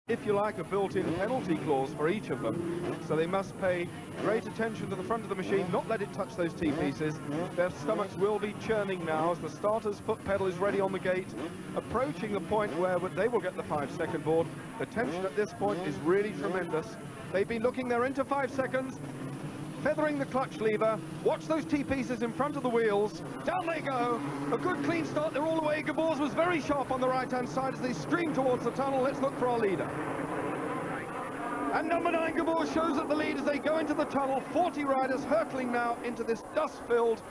if you like, a built-in penalty clause for each of them. So they must pay great attention to the front of the machine, not let it touch those T-pieces. Their stomachs will be churning now as the starter's foot pedal is ready on the gate, approaching the point where they will get the 5-second board. The tension at this point is really tremendous. They've been looking, they're into 5 seconds. Feathering the clutch lever, watch those T-pieces in front of the wheels, down they go, a good clean start, they're all the way. Geboers was very sharp on the right-hand side as they stream towards the tunnel. Let's look for our leader. And number 9, Geboers shows at the lead as they go into the tunnel. 40 riders hurtling now into this dust-filled,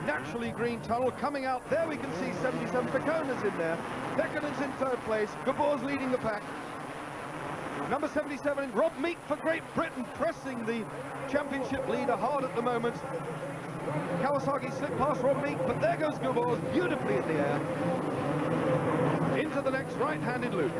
naturally green tunnel. Coming out, there we can see 77, Vekonen's in there, Vekonen's in 3rd place, Geboers leading the pack. Number 77, Rob Meek for Great Britain, pressing the championship leader hard at the moment. Kawasaki slipped past Rob Meek, but there goes Geboers beautifully in the air. Into the next right-handed loop.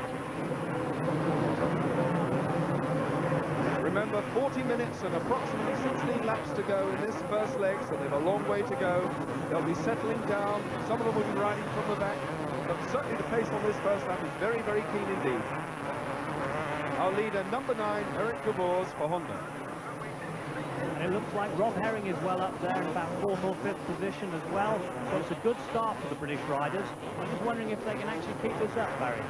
Remember, 40 minutes and approximately 16 laps to go in this first leg, so they have a long way to go. They'll be settling down. Some of them will be riding from the back, but certainly the pace on this first lap is very, very keen indeed. Our leader, number 9, Eric Geboers for Honda. And it looks like Rob Herring is well up there in about 4th or 5th position as well. So it's a good start for the British riders. I'm just wondering if they can actually keep this up, Barry.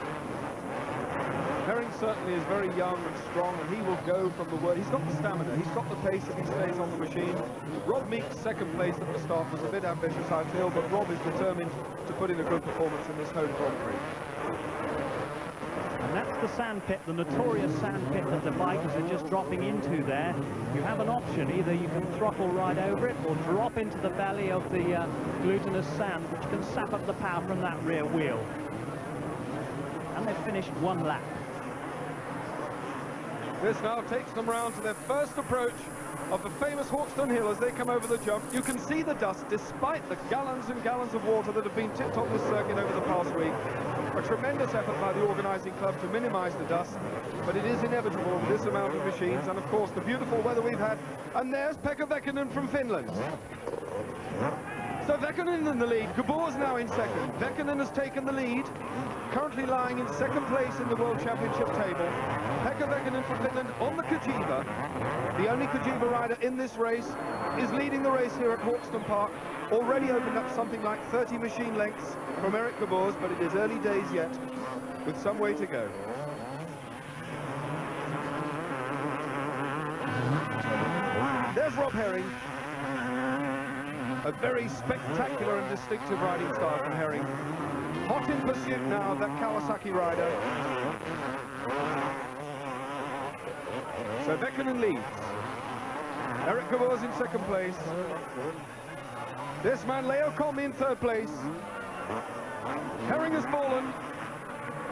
Herring certainly is very young and strong, and he will go from the word. He's got the stamina, he's got the pace if he stays on the machine. Rob Meek's 2nd place at the start was a bit ambitious, I feel, but Rob is determined to put in a good performance in this home Grand Prix. And that's the sand pit, the notorious sand pit that the bikers are just dropping into there. You have an option, either you can throttle right over it or drop into the belly of the glutinous sand, which can sap up the power from that rear wheel. And they've finished 1 lap. This now takes them round to their first approach of the famous Hawkstone Hill as they come over the jump. You can see the dust, despite the gallons and gallons of water that have been tipped on this circuit over the past week. A tremendous effort by the organising club to minimise the dust, but it is inevitable with this amount of machines, and of course the beautiful weather we've had. And there's Peka Vehkonen from Finland. So Vehkonen in the lead, Geboers now in 2nd. Vehkonen has taken the lead, currently lying in 2nd place in the World Championship table. Peka Vehkonen from Finland on the Categoria. The only Categoria rider in this race is leading the race here at Hawkstone Park. Already opened up something like 30 machine lengths from Eric Geboers, but it is early days yet, with some way to go. There's Rob Herring. A very spectacular and distinctive riding style from Herring. Hot in pursuit now, that Kawasaki rider. So Vehkonen leads. Eric Geboers in 2nd place. This man, Leo Colmy, in 3rd place. Herring has fallen.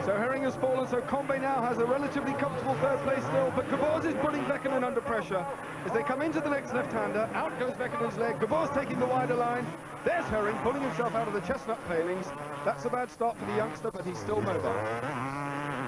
So Herring has fallen, so Combe now has a relatively comfortable 3rd place still, but Geboers is putting Vehkonen under pressure. As they come into the next left-hander, out goes Vehkonen's leg, Geboers taking the wider line. There's Herring pulling himself out of the chestnut palings. That's a bad start for the youngster, but he's still mobile.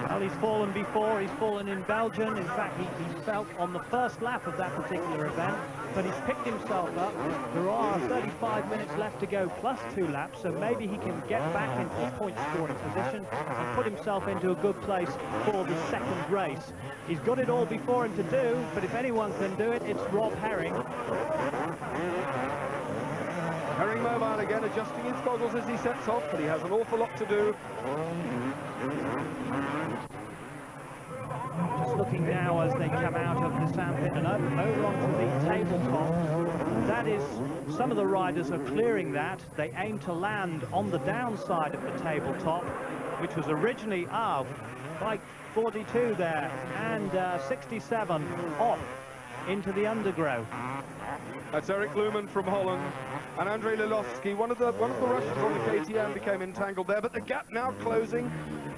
Well, he's fallen before, he's fallen in Belgium. In fact, he fell on the first lap of that particular event, but he's picked himself up. There are 35 minutes left to go, plus 2 laps, so maybe he can get back into the point-scoring position and put himself into a good place for the 2nd race. He's got it all before him to do, but if anyone can do it, it's Rob Herring. Herring mobile again, adjusting his goggles as he sets off, but he has an awful lot to do. Just looking now as they come out of the sand pit and over onto the tabletop. That is, some of the riders are clearing that. They aim to land on the downside of the tabletop, which was originally bike 42 there, and 67 off into the undergrowth. That's Eric Luhmann from Holland and Andrei Lilovsky. One of the Russians on the KTM became entangled there, but the gap now closing.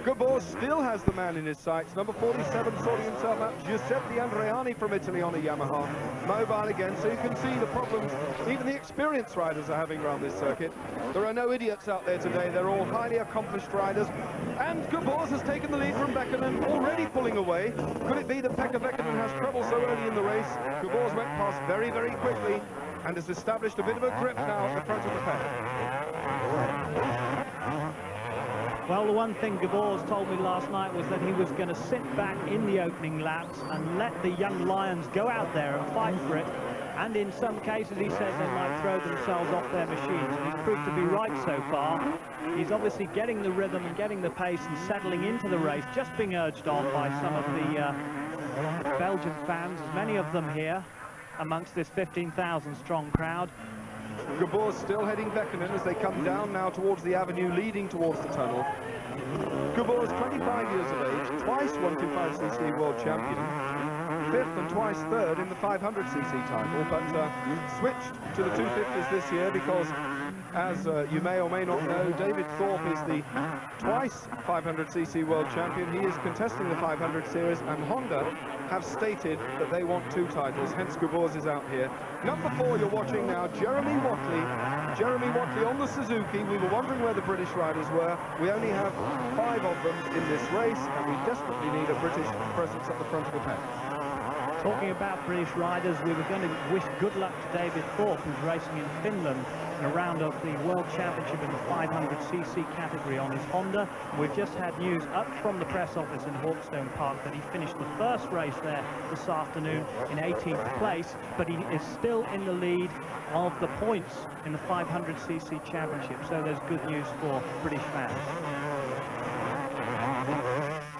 Geboers still has the man in his sights. Number 47 sorting himself out. Giuseppe Andreani from Italy on a Yamaha. Mobile again, so you can see the problems even the experienced riders are having around this circuit. There are no idiots out there today. They're all highly accomplished riders. And Geboers has taken the lead from Vehkonen, already pulling away. Could it be that Peka Vehkonen has trouble so early in the race? Geboers went past very, very quickly and has established a bit of a grip now at the front of the pack. Well, the one thing Geboers told me last night was that he was going to sit back in the opening laps and let the young lions go out there and fight for it. And in some cases, he said they might throw themselves off their machines. And he's proved to be right so far. He's obviously getting the rhythm and getting the pace and settling into the race, just being urged on by some of the Belgian fans, many of them here amongst this 15,000 strong crowd. Geboers still heading Vehkonen as they come down now towards the avenue leading towards the tunnel. Geboers, 25 years of age, twice 125cc world champion, 5th and twice 3rd in the 500cc title, but switched to the 250s this year because, as you may or may not know, David Thorpe is the twice 500cc world champion. He is contesting the 500 series, and Honda have stated that they want 2 titles, hence Geboers is out here. Number 4 you're watching now, Jeremy Watley. Jeremy Watley on the Suzuki. We were wondering where the British riders were. We only have 5 of them in this race, and we desperately need a British presence at the front of the pack. Talking about British riders, we were going to wish good luck to David Thorpe, who's racing in Finland in a round of the World Championship in the 500cc category on his Honda. We've just had news up from the press office in Hawkstone Park that he finished the first race there this afternoon in 18th place, but he is still in the lead of the points in the 500cc championship, so there's good news for British fans.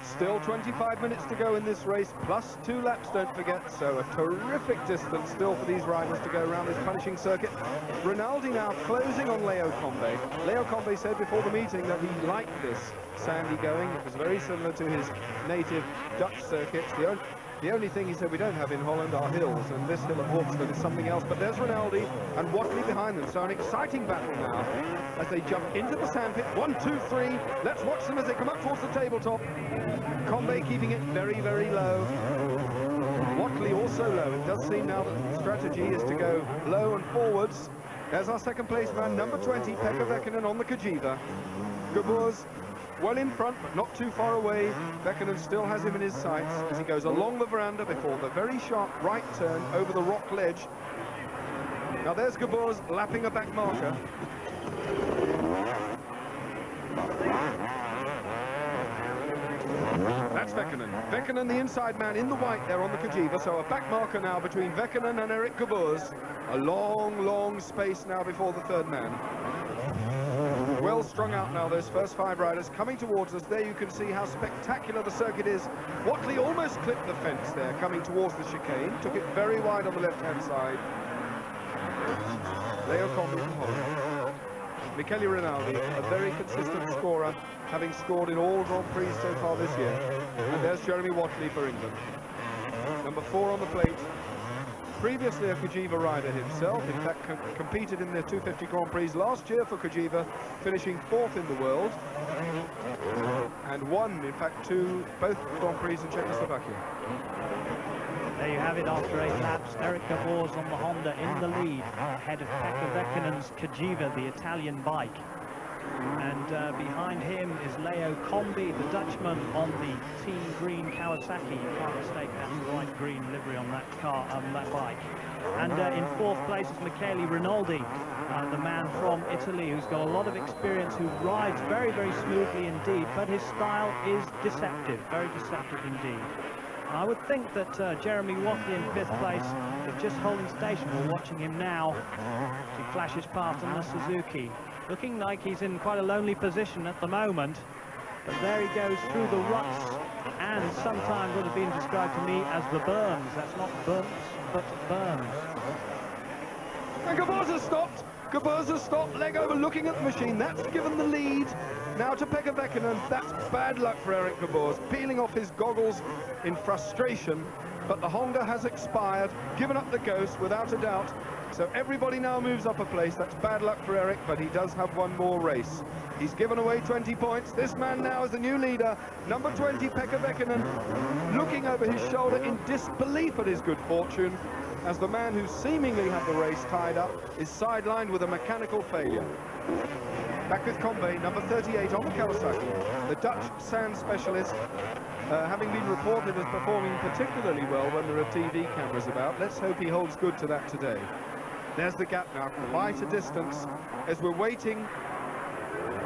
Still 25 minutes to go in this race, plus 2 laps, don't forget, so a terrific distance still for these riders to go around this punishing circuit. Rinaldi now closing on Leo Combe. Leo Combe said before the meeting that he liked this sandy going. It was very similar to his native Dutch circuits. The only thing he said we don't have in Holland are hills, and this hill at Hawkstone is something else. But there's Rinaldi and Watley behind them, so an exciting battle now as they jump into the sandpit. 1, 2, 3. Let's watch them as they come up towards the tabletop. Combe keeping it very, very low. Watley also low. It does seem now that the strategy is to go low and forwards. There's our second place man, number 20, Peka Vehkonen on the Cagiva. Geboers well in front, but not too far away. Vehkonen still has him in his sights as he goes along the veranda before the very sharp right turn over the rock ledge. Now there's Geboers lapping a back marker. That's Vehkonen. Vehkonen, the inside man in the white there on the Cagiva. So a back marker now between Vehkonen and Eric Geboers. A long, long space now before the third man. Well strung out now, those first 5 riders coming towards us. There you can see how spectacular the circuit is. Watley almost clipped the fence there, coming towards the chicane. Took it very wide on the left-hand side. Leo Combe from Holland. Michele Rinaldi, a very consistent scorer, having scored in all Grand Prix so far this year. And there's Jeremy Watley for England. Number 4 on the plate. Previously a Cagiva rider himself, in fact competed in the 250 Grand Prix last year for Cagiva, finishing 4th in the world, and won, in fact, both Grand Prix in Czechoslovakia. There you have it after 8 laps. Eric Geboers on the Honda in the lead, ahead of Peka Vehkonen's Cagiva, the Italian bike. And behind him is Leo Combe, the Dutchman, on the team green Kawasaki. You can't mistake that white-green livery on that car, that bike. And in 4th place is Michele Rinaldi, the man from Italy who's got a lot of experience, who rides very, very smoothly indeed, but his style is deceptive, very deceptive indeed. I would think that Jeremy Watley in 5th place is just holding station. We're watching him now. He flashes past on the Suzuki, looking like he's in quite a lonely position at the moment. But there he goes through the ruts, and sometimes what has been described to me as the berms. That's not bumps, but berms. And Geboers has stopped. Geboers has stopped, leg over, looking at the machine. That's given the lead now to Peka Vehkonen. That's bad luck for Eric Geboers, peeling off his goggles in frustration. But the Honda has expired, given up the ghost without a doubt. So everybody now moves up a place. That's bad luck for Eric, but he does have one more race. He's given away 20 points. This man now is the new leader, number 20, Peka Vehkonen, looking over his shoulder in disbelief at his good fortune, as the man who seemingly had the race tied up is sidelined with a mechanical failure. Back with Combe, number 38 on the Kawasaki, the Dutch sand specialist, having been reported as performing particularly well when there are TV cameras about. Let's hope he holds good to that today. There's the gap now, quite a distance, as we're waiting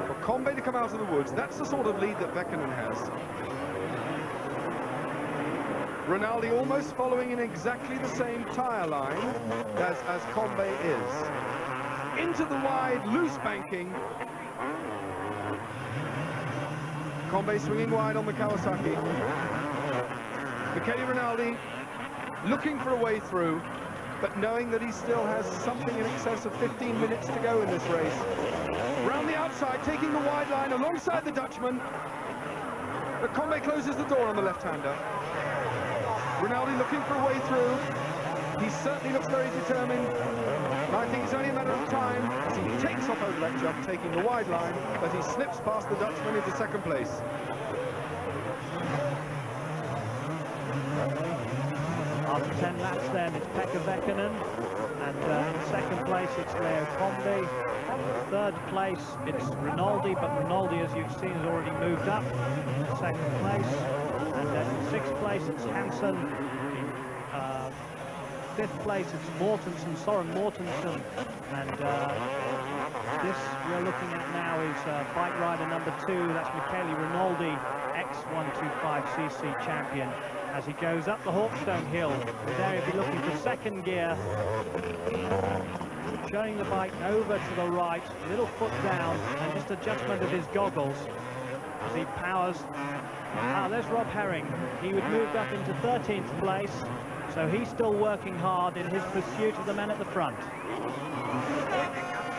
for Combe to come out of the woods. That's the sort of lead that Vehkonen has. Rinaldi almost following in exactly the same tyre line as Combe is. Into the wide, loose banking. Combe swinging wide on the Kawasaki. Michele Rinaldi looking for a way through, but knowing that he still has something in excess of 15 minutes to go in this race. Round the outside, taking the wide line alongside the Dutchman. But Combe closes the door on the left-hander. Rinaldi looking for a way through. He certainly looks very determined. And I think it's only a matter of time as he takes off over that jump, taking the wide line, that he slips past the Dutchman into second place. After 10 laps then, it's Peka Vehkonen, and in second place it's Leo Combe. Third place it's Rinaldi, but Rinaldi, as you've seen, has already moved up to second place. And in sixth place it's Hansen. In fifth place it's Mortensen, Soren Mortensen. And this we're looking at now is bike rider number 2, that's Michele Rinaldi, ex-125cc champion. As he goes up the Hawkstone hill, there he'll be looking for second gear, showing the bike over to the right, little foot down, and just adjustment of his goggles as he powers. There's Rob Herring. He would moved up into 13th place, so he's still working hard in his pursuit of the men at the front.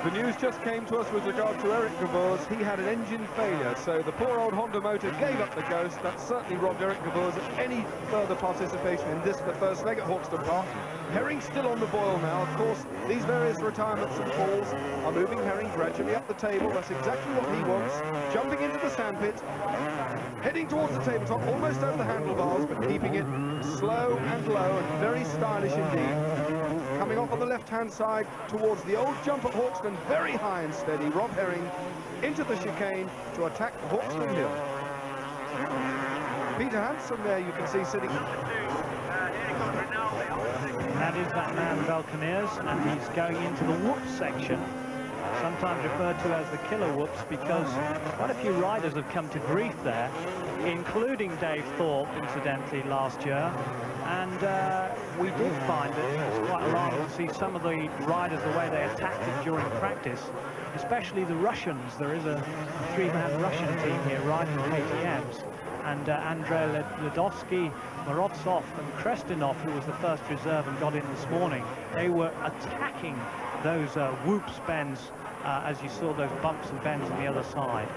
The news just came to us with regard to Eric Geboers. He had an engine failure, so the poor old Honda motor gave up the ghost. That certainly robbed Eric Geboers of any further participation in this, the first leg at Hawkstone Park. Herring still on the boil now. Of course, these various retirements and falls are moving Herring gradually up the table. That's exactly what he wants. Jumping into the sandpit, heading towards the tabletop, almost over the handlebars, but keeping it slow and low and very stylish indeed. Coming off on the left-hand side towards the old jump at Hawkstone, very high and steady. Rob Herring into the chicane to attack the Hawkstone hill. Peter Hansen there you can see sitting. That is that man Valconeers, and he's going into the whoops section, sometimes referred to as the killer whoops, because quite a few riders have come to grief there, including Dave Thorpe, incidentally, last year. And we did find that it was quite alarming to see some of the riders, the way they attacked it during practice, especially the Russians. There is a 3-man Russian team here riding KTMs. And Andrei Ledovsky, Morovtsov and Krestinov, who was the first reserve and got in this morning, they were attacking those whoops bends as you saw those bumps and bends on the other side.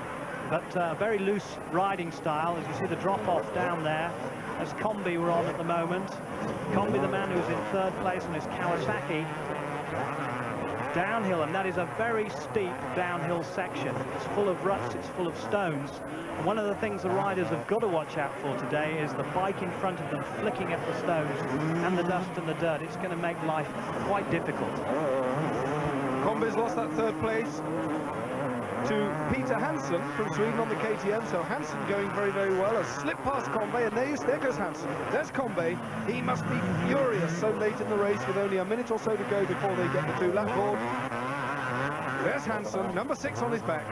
But very loose riding style, as you see the drop-off down there, as Combe were on at the moment. Combe, the man who's in third place on his Kawasaki. Downhill, and that is a very steep downhill section. It's full of ruts, it's full of stones. And one of the things the riders have got to watch out for today is the bike in front of them flicking at the stones and the dust and the dirt. It's going to make life quite difficult. Combe's lost that third place to Peter Hansen from Sweden on the KTM, so Hansen going very, very well. A slip past Combe, and there goes Hansen. There's Combe. He must be furious so late in the race with only a minute or so to go before they get the 2-lap board. There's Hansen, number 6 on his back.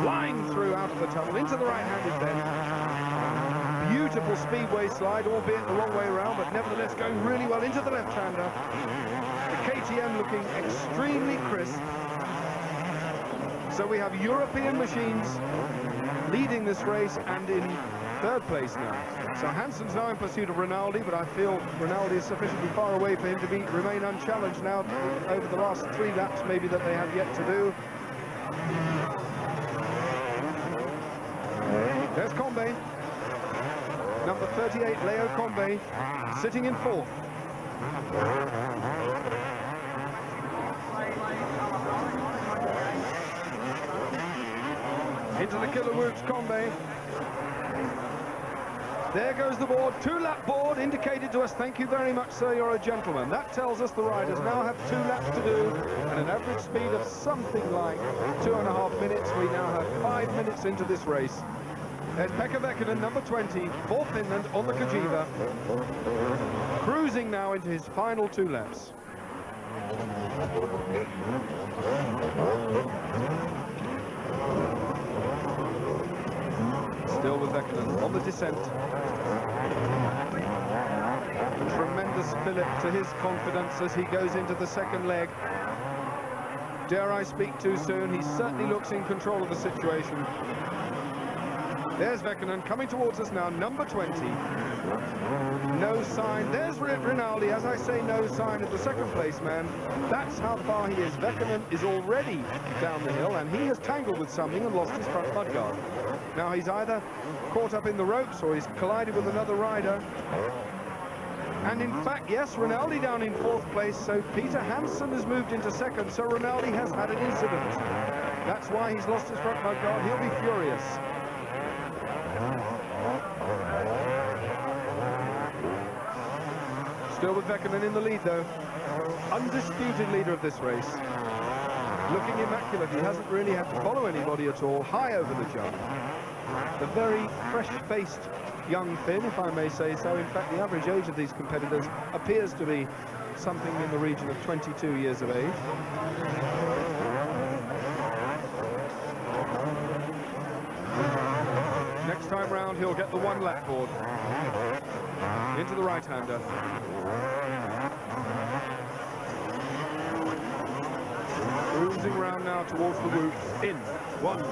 Flying through out of the tunnel into the right-handed bend. Beautiful speedway slide, albeit the wrong way around, but nevertheless going really well into the left-hander. The KTM looking extremely crisp. So we have European machines leading this race and in third place now. So Hansen's now in pursuit of Rinaldi, but I feel Rinaldi is sufficiently far away for him to remain unchallenged now over the last 3 laps maybe that they have yet to do. There's Combe, number 38, Leo Combe, sitting in 4th. Into the killer whoops, Combe. There goes the board, 2-lap board indicated to us. Thank you very much, sir, you're a gentleman. That tells us the riders now have 2 laps to do and an average speed of something like 2.5 minutes. We now have 5 minutes into this race. There's Peka Vehkonen, number 20, for Finland on the Kajiva. Cruising now into his final 2 laps. Still with Vehkonen on the descent. A tremendous fillip to his confidence as he goes into the second leg. Dare I speak too soon? He certainly looks in control of the situation. There's Vehkonen coming towards us now, number 20. No sign. There's Rinaldi, as I say, no sign of the second place man. That's how far he is. Vehkonen is already down the hill, and he has tangled with something and lost his front mudguard. Now he's either caught up in the ropes or he's collided with another rider. And in fact, yes, Rinaldi down in 4th place, so Peter Hansen has moved into 2nd, so Rinaldi has had an incident. That's why he's lost his front mudguard. He'll be furious. Still with Vehkonen in the lead, though. Undisputed leader of this race. Looking immaculate. He hasn't really had to follow anybody at all. High over the jump. The very fresh-faced young Finn, if I may say so. In fact, the average age of these competitors appears to be something in the region of 22 years of age. Next time round, he'll get the one lap board. Into the right-hander. Cruising round now towards the route. In. 1, 2,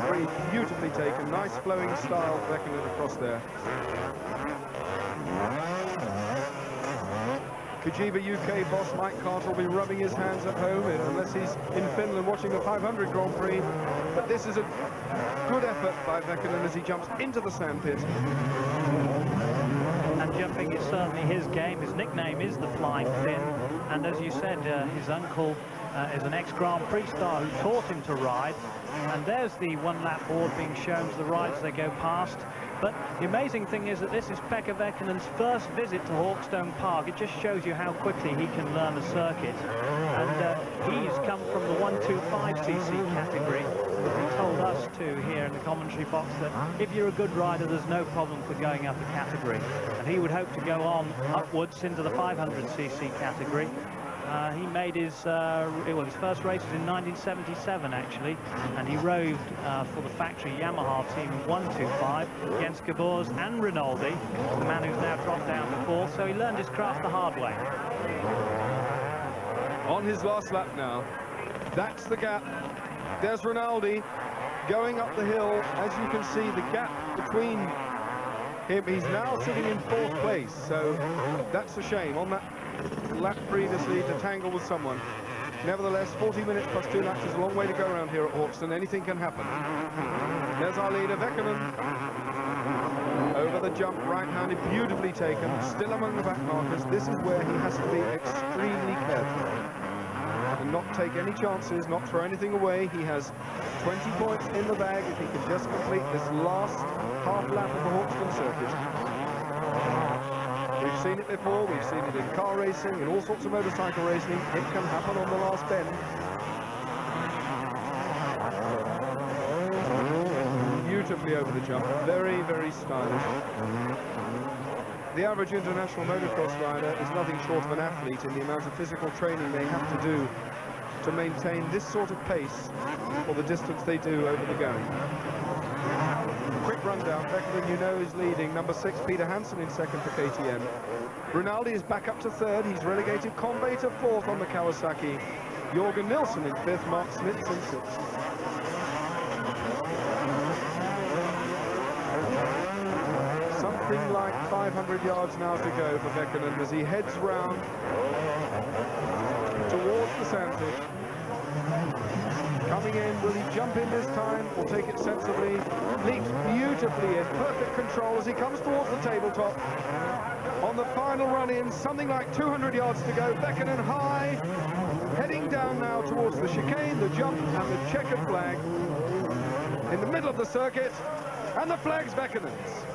3. Beautifully taken. Nice flowing style. Vehkonen across there. Kajiva UK boss Mike Carter will be rubbing his hands at home unless he's in Finland watching a 500 Grand Prix. But this is a good effort by Vehkonen as he jumps into the sandpit. And jumping is certainly his game. His nickname is the Flying Finn. And as you said, his uncle is an ex-Grand Prix star who taught him to ride. And there's the one-lap board being shown to the right as they go past. But the amazing thing is that this is Peka Vehkonen's first visit to Hawkstone Park. It just shows you how quickly he can learn a circuit. And he's come from the 125cc category. He told us too here in the commentary box that if you're a good rider, there's no problem for going up a category. And he would hope to go on upwards into the 500cc category. He made his first races in 1977 actually, and he rode for the factory Yamaha team in 125 against Geboers and Rinaldi, the man who's now dropped down to 4th, so he learned his craft the hard way. On his last lap now, that's the gap. There's Rinaldi going up the hill. As you can see, the gap between him, he's now sitting in 4th place, so that's a shame. On that lap previously to tangle with someone. Nevertheless, 40 minutes plus 2 laps is a long way to go around here at Hawkstone. Anything can happen. There's our leader, Vehkonen. Over the jump, right-handed, beautifully taken, still among the back markers. This is where he has to be extremely careful and not take any chances, not throw anything away. He has 20 points in the bag if he can just complete this last half lap of the Hawkstone circuit. We've seen it before, we've seen it in car racing, in all sorts of motorcycle racing. It can happen on the last bend. Beautifully over the jump, very, very stylish. The average international motocross rider is nothing short of an athlete in the amount of physical training they have to do to maintain this sort of pace for the distance they do over the going. Quick rundown. Vehkonen, you know, is leading. Number 6, Peter Hansen in 2nd for KTM. Rinaldi is back up to 3rd. He's relegated Conway to 4th on the Kawasaki. Jorgen Nilsson in 5th. Mark Smith in 6th. Something like 500 yards now to go for Vehkonen as he heads round towards the sandpit. Coming in, will he jump in this time or take it sensibly? Leaps beautifully in, perfect control as he comes towards the tabletop. On the final run in, something like 200 yards to go. Vehkonen high, heading down now towards the chicane, the jump and the checkered flag. In the middle of the circuit, and the flag's Vehkonen's.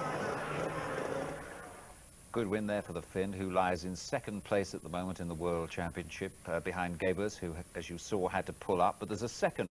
Good win there for the Finn, who lies in 2nd place at the moment in the World Championship, behind Geboers, who, as you saw, had to pull up. But there's a second